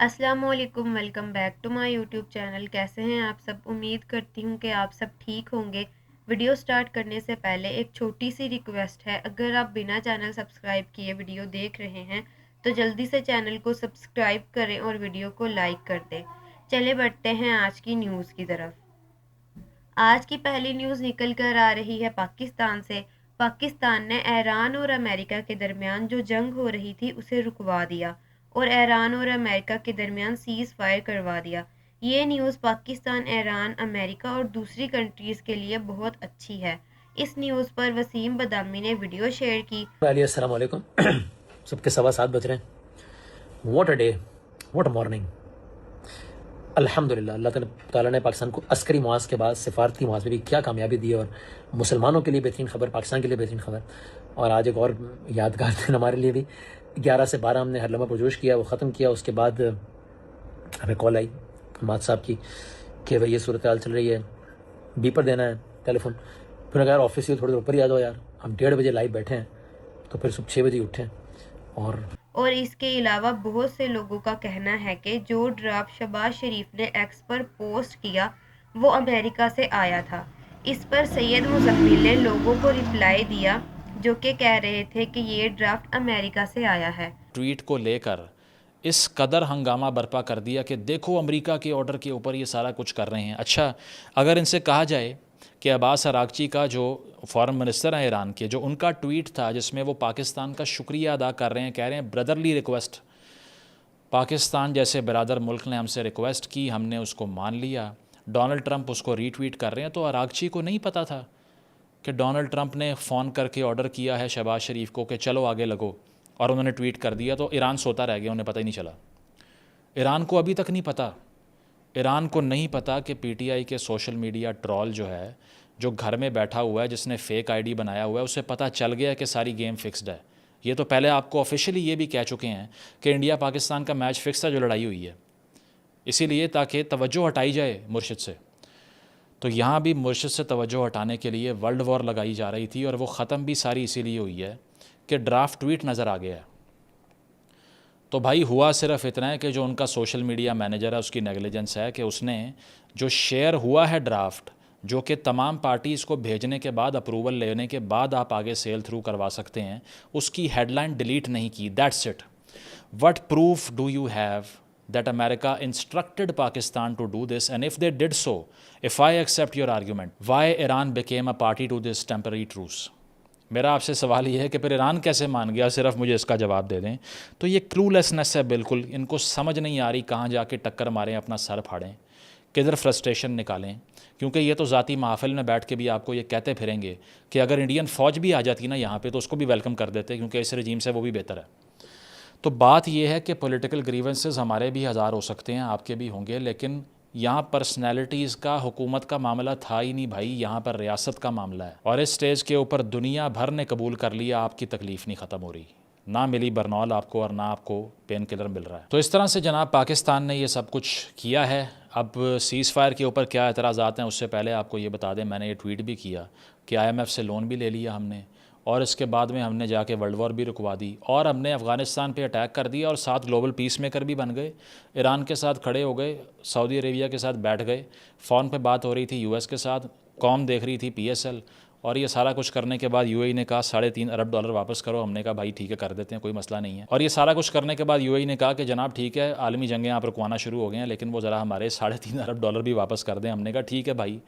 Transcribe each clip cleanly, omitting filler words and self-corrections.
अस्सलामुअलैकुम, welcome back to my YouTube channel. कैसे हैं आप सब? उम्मीद करती हूँ कि आप सब ठीक होंगे। वीडियो स्टार्ट करने से पहले एक छोटी सी रिक्वेस्ट है, अगर आप बिना चैनल सब्सक्राइब किए वीडियो देख रहे हैं तो जल्दी से चैनल को सब्सक्राइब करें और वीडियो को लाइक कर दें। चले बढ़ते हैं आज की न्यूज़ की तरफ। आज की पहली न्यूज़ निकल कर आ रही है पाकिस्तान से। पाकिस्तान ने ईरान और अमेरिका के दरमियान जो जंग हो रही थी उसे रुकवा दिया और ईरान और अमेरिका के दरमियान सीज़ फायर करवा दिया। ये न्यूज़ पाकिस्तान, ईरान, अमेरिका और दूसरी कंट्रीज़ के लिए बहुत अच्छी है। इस न्यूज़ पर वसीम बदामी ने वीडियो शेयर की। अस्सलाम वालेकुम। सबके 7:15 बज रहे हैं। What a day, what a morning. अल्हम्दुलिल्लाह, अल्लाह ताला ने पाकिस्तान को अस्करी मुआज के बाद सिफारती मुआज में भी क्या कामयाबी दी और मुसलमानों के लिए बेहतरीन खबर, पाकिस्तान के लिए बेहतरीन खबर। और आज एक और यादगार दिन हमारे लिए भी। 11 से 12 हमने हर लम्हा पुरजोश किया, वो ख़त्म किया। उसके बाद हमें कॉल आई माद साहब की कि भाई ये सूरत हाल चल रही है, बीपर देना है टेलीफोन। फिर अगर ऑफिस से थोड़ी देर ऊपर ही आ जाओ यार, हम 1:30 बजे लाइव बैठे हैं, तो फिर सुबह 6 बजे उठे और इसके अलावा बहुत से लोगों का कहना है कि जो ड्राफ्ट शहबाज शरीफ ने एक्स पर पोस्ट किया वो अमेरिका से आया था। इस पर सैयद मुज़म्मिल ने लोगों को रिप्लाई दिया जो कि कह रहे थे कि ये ड्राफ्ट अमेरिका से आया है। ट्वीट को लेकर इस कदर हंगामा बर्पा कर दिया कि देखो अमेरिका के ऑर्डर के ऊपर ये सारा कुछ कर रहे हैं। अच्छा, अगर इनसे कहा जाए कि अब्बास अरागची का जो फॉरेन मिनिस्टर है ईरान के, जो उनका ट्वीट था जिसमें वो पाकिस्तान का शुक्रिया अदा कर रहे हैं, कह रहे हैं ब्रदरली रिक्वेस्ट, पाकिस्तान जैसे बरादर मुल्क ने हमसे रिक्वेस्ट की, हमने उसको मान लिया, डोनाल्ड ट्रंप उसको रीट्वीट कर रहे हैं। तो अरागची को नहीं पता था कि डोनाल्ड ट्रंप ने फ़ोन करके ऑर्डर किया है शहबाज शरीफ को कि चलो आगे लगो, और उन्होंने ट्वीट कर दिया। तो ईरान सोता रह गया, उन्हें पता ही नहीं चला। ईरान को अभी तक नहीं पता, ईरान को नहीं पता कि पीटीआई के सोशल मीडिया ट्रॉल जो है, जो घर में बैठा हुआ है, जिसने फ़ेक आईडी बनाया हुआ है, उसे पता चल गया कि सारी गेम फिक्स्ड है। ये तो पहले आपको ऑफिशियली ये भी कह चुके हैं कि इंडिया पाकिस्तान का मैच फिक्स था, जो लड़ाई हुई है, इसीलिए ताकि तवज्जो हटाई जाए मुर्शिद से। तो यहाँ भी मुर्शिद से तवज्जो हटाने के लिए वर्ल्ड वॉर लगाई जा रही थी, और वो ख़त्म भी सारी इसीलिए हुई है कि ड्राफ्ट ट्वीट नज़र आ गया है। तो भाई हुआ सिर्फ इतना है कि जो उनका सोशल मीडिया मैनेजर है उसकी नेगलिजेंस है कि उसने जो शेयर हुआ है ड्राफ्ट, जो कि तमाम पार्टीज़ को भेजने के बाद, अप्रूवल लेने के बाद आप आगे सेल थ्रू करवा सकते हैं, उसकी हेडलाइन डिलीट नहीं की। That's it. What proof do you have that America instructed Pakistan to do this, and if they did so, if I accept your argument, why Iran became a party to this temporary truce? मेरा आपसे सवाल ये है कि फिर Iran कैसे मान गया? सिर्फ मुझे इसका जवाब दे दें। तो ये क्लूलेसनेस है बिल्कुल, इनको समझ नहीं आ रही कहाँ जाके टक्कर मारें, अपना सर फाड़ें, किधर फ्रस्ट्रेशन निकालें। क्योंकि ये तो ज़ाती महफिल में बैठ के भी आपको ये कहते फिरेंगे कि अगर इंडियन फ़ौज भी आ जाती ना यहाँ पे तो उसको भी वेलकम कर देते, क्योंकि इस रजीम से वो भी बेहतर है। तो बात यह है कि पॉलिटिकल ग्रीवेंसेस हमारे भी हज़ार हो सकते हैं, आपके भी होंगे, लेकिन यहाँ पर्सनैलिटीज़ का, हुकूमत का मामला था ही नहीं भाई, यहाँ पर रियासत का मामला है। और इस स्टेज के ऊपर दुनिया भर ने कबूल कर लिया, आपकी तकलीफ़ नहीं ख़त्म हो रही, ना मिली बर्नौल आपको और ना आपको पेन किलर मिल रहा है। तो इस तरह से जनाब पाकिस्तान ने ये सब कुछ किया है। अब सीज़ फायर के ऊपर क्या एतराज़ात हैं, उससे पहले आपको ये बता दें, मैंने ये ट्वीट भी किया कि IMF से लोन भी ले लिया हमने, और इसके बाद में हमने जाके वर्ल्ड वॉर भी रुकवा दी, और हमने अफ़गानिस्तान पे अटैक कर दिया, और साथ ग्लोबल पीस मेकर भी बन गए, ईरान के साथ खड़े हो गए, सऊदी अरेबिया के साथ बैठ गए, फ़ोन पे बात हो रही थी US के साथ, कॉम देख रही थी PSL, और ये सारा कुछ करने के बाद UAE ने कहा $3.5 अरब वापस करो। हमने कहा भाई ठीक है, कर देते हैं, कोई मसला नहीं है। और ये सारा कुछ करने के बाद UAE ने कहा कि जनाब ठीक है, आलमी जंगें आप रुकवाना शुरू हो गए हैं, लेकिन वो ज़रा हमारे $3.5 अरब भी वापस कर दें। हमने कहा ठीक है भाई,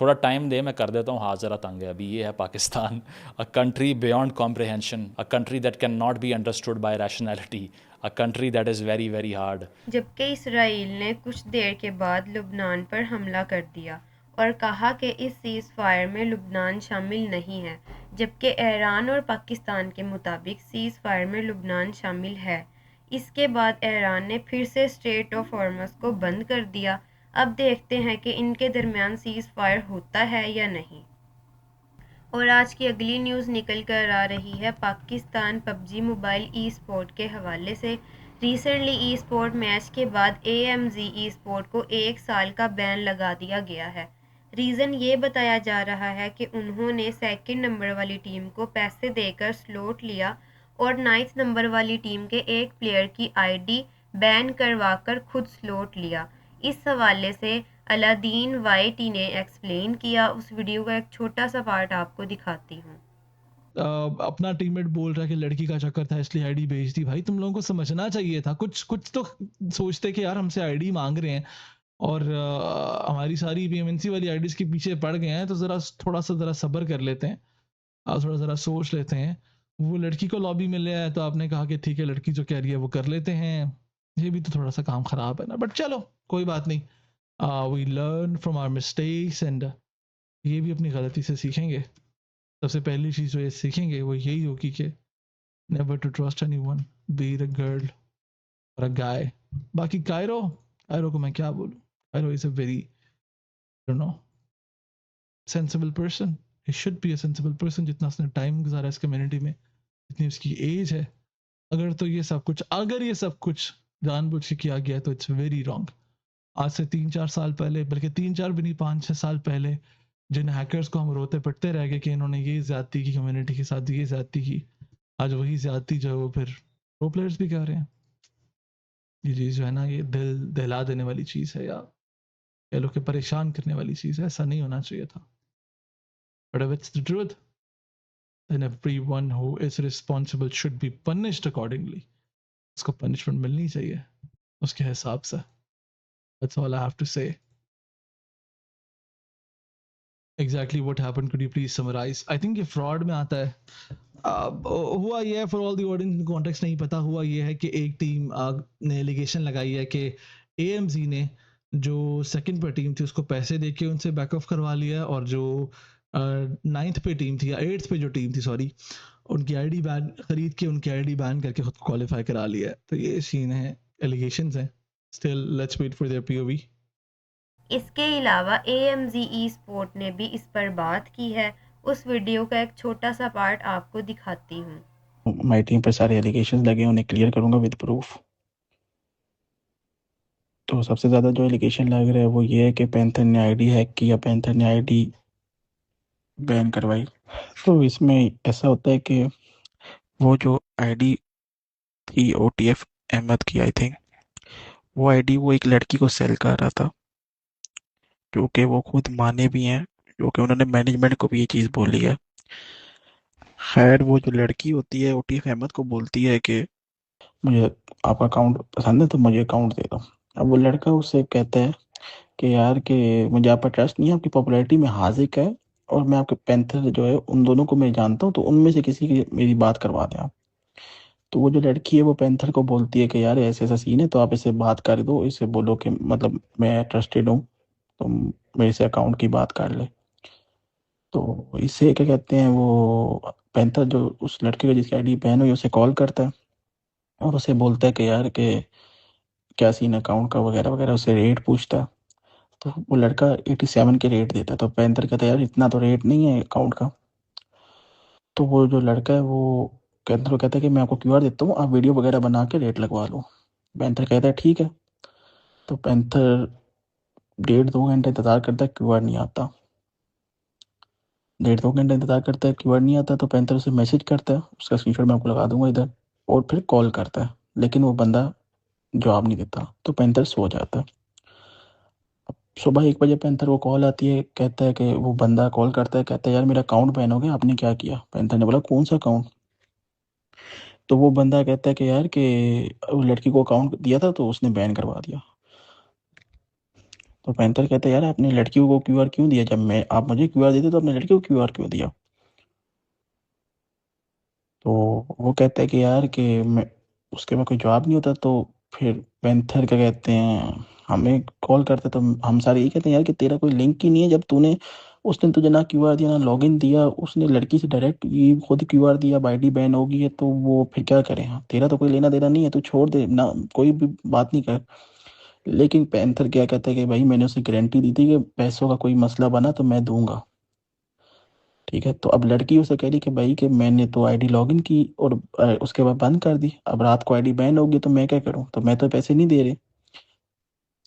थोड़ा टाइम दे, मैं कर देता हूँ, हाथ ज़रा तंग है अभी। ये है Pakistan, a country beyond comprehension, a country that can not be understood by rationality, a country that is very very hard. जबकि इसराइल ने कुछ देर के बाद लुबनान पर हमला कर दिया और कहा कि इस सीज़ फायर में लुबनान शामिल नहीं है, जबकि ईरान और पाकिस्तान के मुताबिक सीज़ फायर में लुबनान शामिल है। इसके बाद ईरान ने फिर से स्ट्रेट ऑफ हॉर्मज़ को बंद कर दिया। अब देखते हैं कि इनके दरमियान सीज़ फायर होता है या नहीं। और आज की अगली न्यूज़ निकल कर आ रही है पाकिस्तान पबजी मोबाइल ई स्पोर्ट के हवाले से। रिसेंटली ई स्पोर्ट मैच के बाद AMG ई स्पोर्ट को 1 साल का बैन लगा दिया गया है। रीज़न ये बताया जा रहा है कि उन्होंने सेकंड नंबर वाली टीम को पैसे देकर स्लॉट लिया और 9th नंबर वाली टीम के एक प्लेयर की ID बैन करवाकर खुद स्लॉट लिया। इस हवाले से अलादीन वाईटी ने एक्सप्लेन किया। उस वीडियो का एक छोटा सा पार्ट आपको दिखाती हूँ। अपना टीममेट बोल रहा है कि लड़की का चक्कर था इसलिए आईडी भेज दी। भाई तुम लोगों को समझना चाहिए था, कुछ कुछ तो सोचते कि यार हमसे आईडी मांग रहे हैं और हमारी सारी पीएमएनसी वाली आईडीज के पीछे पड़ गए हैं, तो थोड़ा सा जरा सब्र कर लेते हैं, थोड़ा ज़रा सोच लेते हैं। वो लड़की को लॉबी मिल रहा है तो आपने कहा कि ठीक है लड़की जो कह रही है वो कर लेते हैं। ये भी तो थोड़ा सा काम खराब है ना, बट चलो कोई बात नहीं। We learn from our mistakes and ये भी अपनी गलती से सीखेंगे। सबसे पहली चीज़ जो ये सीखेंगे वो यही होगी कि never to trust anyone, be the girl और अ गाय। बाकी कायरो कायरो को मैं क्या बोलूँ, Cairo is a very you know sensible person. He should be a sensible person. जितना उसने टाइम गुजारा इस कम्युनिटी में, जितनी उसकी एज है, अगर ये सब कुछ जानबूझ के किया गया तो इट्स वेरी रॉन्ग। आज से 3-4 साल पहले, बल्कि 3-4 भी नहीं, 5-6 साल पहले जिन हैकर्स को हम रोते पटते रह गए कि इन्होंने ये ज्यादती की, कम्युनिटी के साथ ये ज्यादती की, आज वही ज्यादती जो है वो फिर प्रो प्लेयर्स भी कर रहे हैं। ये चीज़ जो है ना, ये दिल दहला देने वाली चीज़ है, या कह लो कि परेशान करने वाली चीज़ है। ऐसा नहीं होना चाहिए था, but if it's the truth, then everyone who is responsible should be punished accordingly. उसको पनिशमेंट मिलनी चाहिए उसके हिसाब से। That's all I have to say. Exactly what happened? Could you please summarize? I think ये fraud में आता है। हुआ ये है, for all the audience context नहीं पता, हुआ ये है कि एक टीम ने एलिगेशन लगाई है कि एएमजी ने जो सेकंड पे टीम थी उसको पैसे देके उनसे बैक ऑफ करवा लिया, और जो नाइन्थ पे टीम थी या एट्थ पे जो टीम थी, सॉरी, उनकी आईडी बैन खरीद के उनकी आईडी बैन करके खुद क्वालिफाई करा लिया है। तो ये सीन है, एलिगेशंस हैं। Still let's wait for their POV. इसके अलावा AMZ स्पोर्ट ने भी इस पर बात की है। उस वीडियो का एक छोटा सा पार्ट आपको दिखाती हूँ। माई टीम पर सारे एलिगेशंस लगे, उन्हें क्लियर करूंगा विद प्रूफ। तो सबसे ज़्यादा जो एलिगेशन लग रहा है वो ये है कि पैंथर ने आईडी हैक की या पैंथर ने आईडी बैन करवाई। तो इसमें ऐसा होता है कि वो जो आईडी थी OTF अहमद की, आई थिंक वो आईडी वो एक लड़की को सेल कर रहा था, जो कि वो खुद माने भी हैं, जो कि उन्होंने मैनेजमेंट को भी ये चीज़ बोली है। खैर वो जो लड़की होती है OTF अहमद को बोलती है कि मुझे आपका अकाउंट पसंद है तो मुझे अकाउंट दे दो। अब वो लड़का उससे कहता है कि यार कि मुझे आप पर ट्रस्ट नहीं है, आपकी पॉपुलैरिटी में हाजिक है, और मैं आपके पैंथर जो है उन दोनों को मैं जानता हूँ, तो उनमें से किसी की मेरी बात करवा दें आप। तो वो जो लड़की है वो पैंथर को बोलती है कि यार ऐसे ऐसा सीन है, तो आप इससे बात कर दो, इससे बोलो कि मतलब मैं ट्रस्टेड हूँ, तो मेरे से अकाउंट की बात कर ले। तो इससे क्या कहते हैं, वो पैंथर जो उस लड़के का जिसकी आईडी बैन हुई उसे कॉल करता है और उसे बोलता है कि यार कि क्या सीन अकाउंट का वगैरह वगैरह, उससे रेट पूछता है। तो वो लड़का 87 के रेट देता है। तो पैंथर कहता है यार इतना तो रेट नहीं है अकाउंट का। तो वो जो लड़का है वो पैंथर को कहता है कि मैं आपको क्यूआर देता हूँ, आप वीडियो वगैरह बना के रेट लगवा लो। पैंथर कहता है ठीक है। तो पैंथर 1.5-2 घंटे इंतज़ार करता है, क्यूआर नहीं आता। 1.5-2 घंटे इंतज़ार करता है, क्यूआर नहीं आता। तो पैंथर उसे मैसेज करता है, उसका स्क्रीनशॉट मैं आपको लगा दूंगा इधर, और फिर कॉल करता है, लेकिन वो बंदा जवाब नहीं देता। तो पैंथर सो जाता है। सुबह 1 बजे पैंथर को कॉल आती है, कहता है कि वो बंदा कॉल करता है, कहता है यार मेरा अकाउंट बैन हो गया, आपने क्या किया? पैंथर ने बोला कौन सा अकाउंट? तो वो बंदा कहता है कि यार कि वो लड़की को अकाउंट दिया था तो उसने बैन करवा दिया। तो पैंथर कहता है यार आपने लड़की को क्यूआर क्यों दिया? जब मैं आप मुझे क्यूआर देते तो आपने लड़की को क्यूआर क्यों दिया? तो वो कहता है कि यार कि मैं, उसके बाद कोई जवाब नहीं होता। तो फिर पैंथर क्या कहते हैं, हमें कॉल करते, तो हम सारे यही कहते हैं यार कि तेरा कोई लिंक ही नहीं है। जब तूने, उसने तुझे ना क्यूआर दिया ना लॉगिन दिया, उसने लड़की से डायरेक्ट ये खुद क्यूआर दिया, अब आईडी बैन हो गई है, तो वो फिर क्या करें? हाँ, तेरा तो कोई लेना देना नहीं है, तू छोड़ दे ना, कोई भी बात नहीं कर। लेकिन पैंथर क्या कहता है कि भाई मैंने उसे गारंटी दी थी कि पैसों का कोई मसला बना तो मैं दूंगा। ठीक है। तो अब लड़की उसे कह रही कि भाई कि मैंने तो आईडी लॉगिन की और उसके बाद बंद कर दी, अब रात को आईडी बैन होगी तो मैं क्या करूं? तो मैं तो पैसे नहीं दे रहे।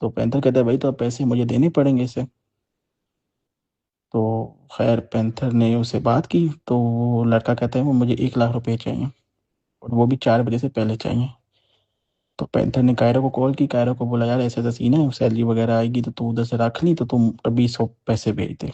तो पैंथर कहता है भाई तो अब पैसे मुझे देने पड़ेंगे इसे। तो खैर पैंथर ने उससे बात की, तो वो लड़का कहता है वो मुझे 1 लाख रुपए चाहिए, और वो भी 4 बजे से पहले चाहिए। तो पैंथर ने कायरो को कॉल की, कायरो को बोला यार ऐसा ऐसा सीन है, सैलरी वगैरह आएगी तो तू उधर से रख ली, तो तुम अभी 100 पैसे भेज दे।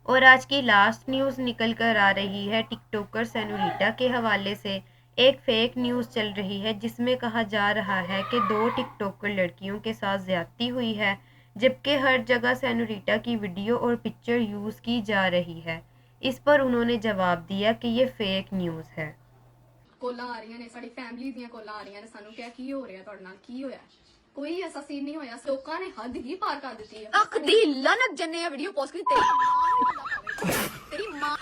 और आज की लास्ट न्यूज़ निकल कर आ रही है टिकटॉकर सेनोरिटा के हवाले से। एक फेक न्यूज़ चल रही है जिसमें कहा जा रहा है कि 2 टिकटॉकर लड़कियों के साथ ज़्यादती हुई है, जबकि हर जगह सेनोरिटा की वीडियो और पिक्चर यूज़ की जा रही है। इस पर उन्होंने जवाब दिया कि ये फेक न्यूज़ है। ਕੋਲਾਂ ਆ ਰਹੀਆਂ ਨੇ, ਸਾਡੀ ਫੈਮਿਲੀ ਦੀਆਂ ਕੋਲਾਂ ਆ ਰਹੀਆਂ ਨੇ, ਸਾਨੂੰ ਕਿਹਾ ਕੀ ਹੋ ਰਿਹਾ ਤੁਹਾਡੇ ਨਾਲ, ਕੀ ਹੋਇਆ? ਕੋਈ ਐਸਾ ਸੀਨ ਨਹੀਂ ਹੋਇਆ, ਲੋਕਾਂ ਨੇ ਹੱਦ ਹੀ ਪਾਰ ਕਰ ਦਿੱਤੀ ਹੈ। ਅੱਖ ਦੀ ਲਨਤ ਜੰਨੇ ਆ ਵੀਡੀਓ ਪੋਸਟ ਕੀਤੀ ਤੇਰੀ ਮਾਂ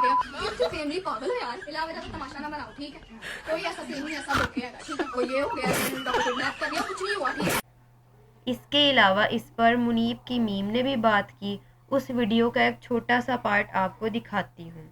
ਤੇਰੀ ਫੈਮਿਲੀ ਪਾਗਲ ਹੋ यार। इलावे का तमाशा ना बनाओ, ठीक है? कोई ऐसा सीन नहीं, ऐसा धोखे है, ठीक है? कोई ये हो गया, किडनैप कर लिया, कुछ नहीं हुआ, ठीक है? इसके अलावा इस पर मुनीब की मीम ने भी बात की। उस वीडियो का एक छोटा सा पार्ट आपको दिखाती हूँ।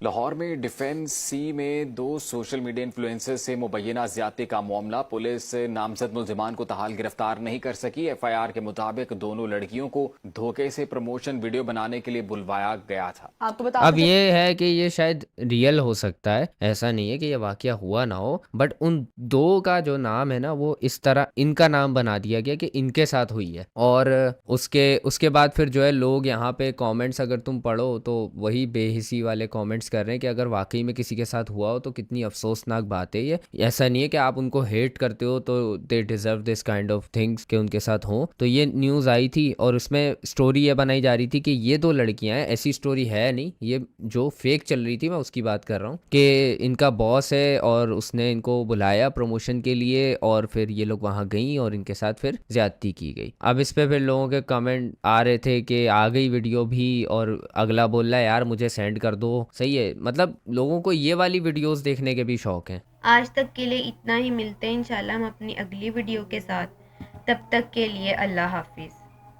लाहौर में डिफेंस सी में 2 सोशल मीडिया इन्फ्लुएंसर से मुबैना ज्यादती का मामला। पुलिस नामजद मुल्जिमान को ताहाल गिरफ्तार नहीं कर सकी। एफआईआर के मुताबिक दोनों लड़कियों को धोखे से प्रमोशन वीडियो बनाने के लिए बुलवाया गया था। आपको बता अब ये है कि ये शायद रियल हो सकता है, ऐसा नहीं है कि ये वाकया हुआ ना हो, बट उन 2 का जो नाम है ना वो इस तरह इनका नाम बना दिया गया कि इनके साथ हुई है। और उसके उसके बाद फिर जो है लोग यहाँ पे कमेंट्स अगर तुम पढ़ो तो वही बेहिसी वाले कमेंट्स कर रहे हैं कि अगर वाकई में किसी के साथ हुआ हो तो कितनी अफसोसनाक बात है ये। ऐसा नहीं है कि आप उनको हेट करते हो तो they deserve this kind of things कि उनके साथ हो। तो ये न्यूज़ आई थी और उसमें स्टोरी ये बनाई जा रही थी कि ये 2 लड़कियां हैं, ऐसी स्टोरी है नहीं, ये जो फेक चल रही थी मैं उसकी बात कर रहा हूँ कि इनका बॉस है और उसने इनको बुलाया प्रमोशन के लिए और फिर ये लोग वहाँ गई और इनके साथ फिर ज्यादती की गई। अब इस पे फिर लोगों के कमेंट आ रहे थे कि आ गई वीडियो भी और अगला बोल रहा है यार मुझे सेंड कर दो। सही है, मतलब लोगों को ये वाली वीडियोस देखने के भी शौक हैं। आज तक के लिए इतना ही, मिलते हैं इंशाल्लाह हम अपनी अगली वीडियो के साथ। तब तक के लिए अल्लाह हाफिज़।